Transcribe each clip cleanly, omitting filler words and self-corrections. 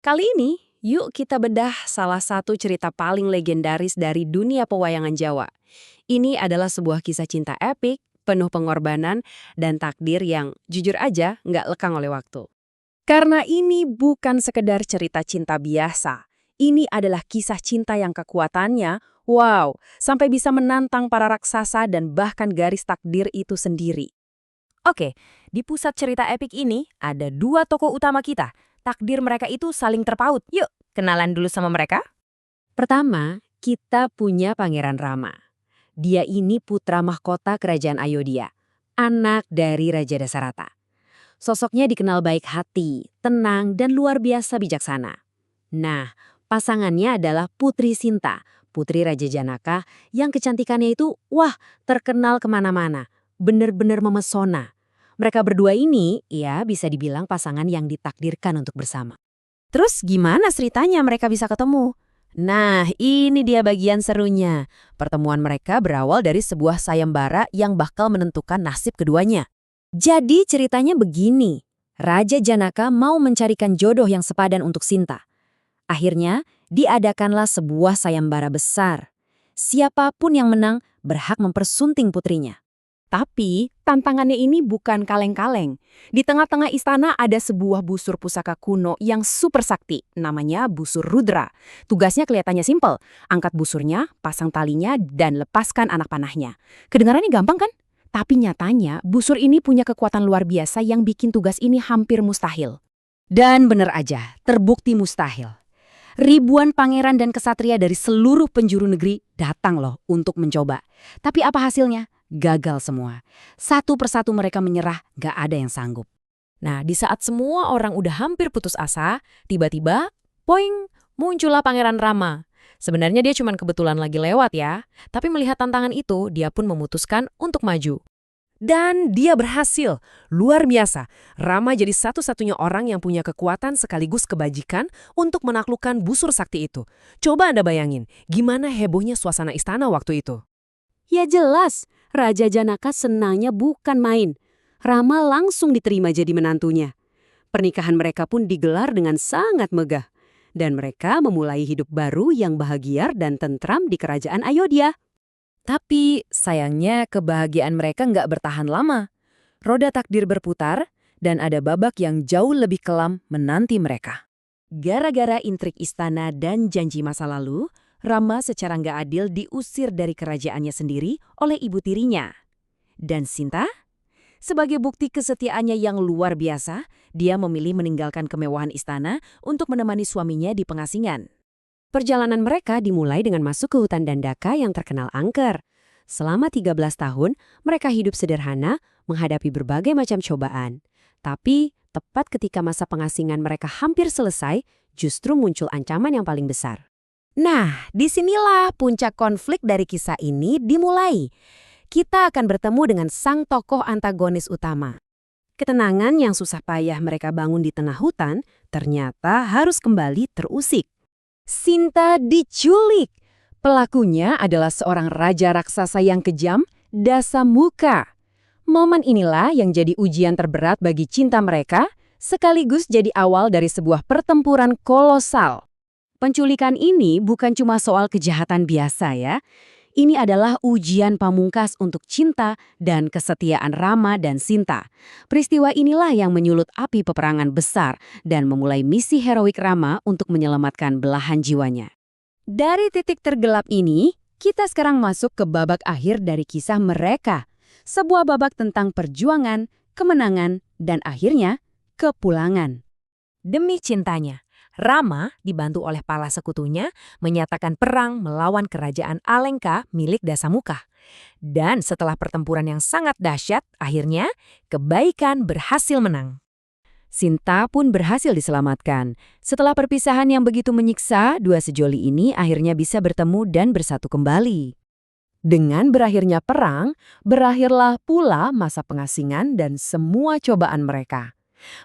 Kali ini, yuk kita bedah salah satu cerita paling legendaris dari dunia pewayangan Jawa. Ini adalah sebuah kisah cinta epik, penuh pengorbanan, dan takdir yang jujur aja nggak lekang oleh waktu. Karena ini bukan sekedar cerita cinta biasa. Ini adalah kisah cinta yang kekuatannya, wow, sampai bisa menantang para raksasa dan bahkan garis takdir itu sendiri. Oke, di pusat cerita epik ini ada dua tokoh utama kita. Takdir mereka itu saling terpaut. Yuk, kenalan dulu sama mereka. Pertama, kita punya Pangeran Rama. Dia ini putra mahkota Kerajaan Ayodhya, anak dari Raja Dasarata. Sosoknya dikenal baik hati, tenang, dan luar biasa bijaksana. Nah, pasangannya adalah Putri Sinta, putri Raja Janaka yang kecantikannya itu, wah, terkenal kemana-mana. Bener-bener memesona. Mereka berdua ini, ya bisa dibilang pasangan yang ditakdirkan untuk bersama. Terus gimana ceritanya mereka bisa ketemu? Nah, ini dia bagian serunya. Pertemuan mereka berawal dari sebuah sayembara yang bakal menentukan nasib keduanya. Jadi ceritanya begini, Raja Janaka mau mencarikan jodoh yang sepadan untuk Sinta. Akhirnya, diadakanlah sebuah sayembara besar. Siapapun yang menang berhak mempersunting putrinya. Tapi, tantangannya ini bukan kaleng-kaleng. Di tengah-tengah istana ada sebuah busur pusaka kuno yang super sakti, namanya busur Rudra. Tugasnya kelihatannya simpel, angkat busurnya, pasang talinya, dan lepaskan anak panahnya. Kedengarannya gampang kan? Tapi nyatanya, busur ini punya kekuatan luar biasa yang bikin tugas ini hampir mustahil. Dan bener aja, terbukti mustahil. Ribuan pangeran dan kesatria dari seluruh penjuru negeri datang loh untuk mencoba. Tapi apa hasilnya? Gagal semua. Satu persatu mereka menyerah, gak ada yang sanggup. Nah, di saat semua orang udah hampir putus asa, tiba-tiba, poing, muncullah Pangeran Rama. Sebenarnya dia cuma kebetulan lagi lewat ya, tapi melihat tantangan itu, dia pun memutuskan untuk maju. Dan dia berhasil, luar biasa. Rama jadi satu-satunya orang yang punya kekuatan sekaligus kebajikan untuk menaklukkan busur sakti itu. Coba Anda bayangin, gimana hebohnya suasana istana waktu itu. Ya jelas, Raja Janaka senangnya bukan main. Rama langsung diterima jadi menantunya. Pernikahan mereka pun digelar dengan sangat megah. Dan mereka memulai hidup baru yang bahagia dan tentram di kerajaan Ayodhya. Tapi sayangnya kebahagiaan mereka nggak bertahan lama. Roda takdir berputar dan ada babak yang jauh lebih kelam menanti mereka. Gara-gara intrik istana dan janji masa lalu, Rama secara nggak adil diusir dari kerajaannya sendiri oleh ibu tirinya. Dan Sinta? Sebagai bukti kesetiaannya yang luar biasa, dia memilih meninggalkan kemewahan istana untuk menemani suaminya di pengasingan. Perjalanan mereka dimulai dengan masuk ke hutan Dandaka yang terkenal angker. Selama 13 tahun, mereka hidup sederhana, menghadapi berbagai macam cobaan. Tapi, tepat ketika masa pengasingan mereka hampir selesai, justru muncul ancaman yang paling besar. Nah, disinilah puncak konflik dari kisah ini dimulai. Kita akan bertemu dengan sang tokoh antagonis utama. Ketenangan yang susah payah mereka bangun di tengah hutan ternyata harus kembali terusik. Sinta diculik. Pelakunya adalah seorang raja raksasa yang kejam, Dasamuka. Momen inilah yang jadi ujian terberat bagi cinta mereka, sekaligus jadi awal dari sebuah pertempuran kolosal. Penculikan ini bukan cuma soal kejahatan biasa ya. Ini adalah ujian pamungkas untuk cinta dan kesetiaan Rama dan Sinta. Peristiwa inilah yang menyulut api peperangan besar dan memulai misi heroik Rama untuk menyelamatkan belahan jiwanya. Dari titik tergelap ini, kita sekarang masuk ke babak akhir dari kisah mereka. Sebuah babak tentang perjuangan, kemenangan, dan akhirnya kepulangan. Demi cintanya, Rama, dibantu oleh para sekutunya, menyatakan perang melawan kerajaan Alengka milik Dasamuka. Dan setelah pertempuran yang sangat dahsyat, akhirnya kebaikan berhasil menang. Sinta pun berhasil diselamatkan. Setelah perpisahan yang begitu menyiksa, dua sejoli ini akhirnya bisa bertemu dan bersatu kembali. Dengan berakhirnya perang, berakhirlah pula masa pengasingan dan semua cobaan mereka.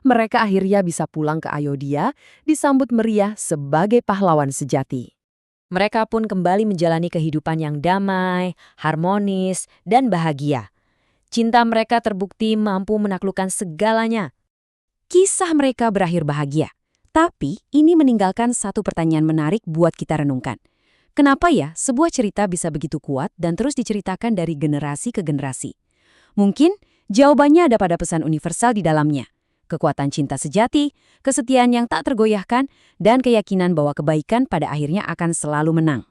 Mereka akhirnya bisa pulang ke Ayodhya, disambut meriah sebagai pahlawan sejati. Mereka pun kembali menjalani kehidupan yang damai, harmonis, dan bahagia. Cinta mereka terbukti mampu menaklukkan segalanya. Kisah mereka berakhir bahagia, Tapi ini meninggalkan satu pertanyaan menarik buat kita renungkan. Kenapa ya sebuah cerita bisa begitu kuat dan terus diceritakan dari generasi ke generasi? Mungkin jawabannya ada pada pesan universal di dalamnya. Kekuatan cinta sejati, kesetiaan yang tak tergoyahkan, dan keyakinan bahwa kebaikan pada akhirnya akan selalu menang.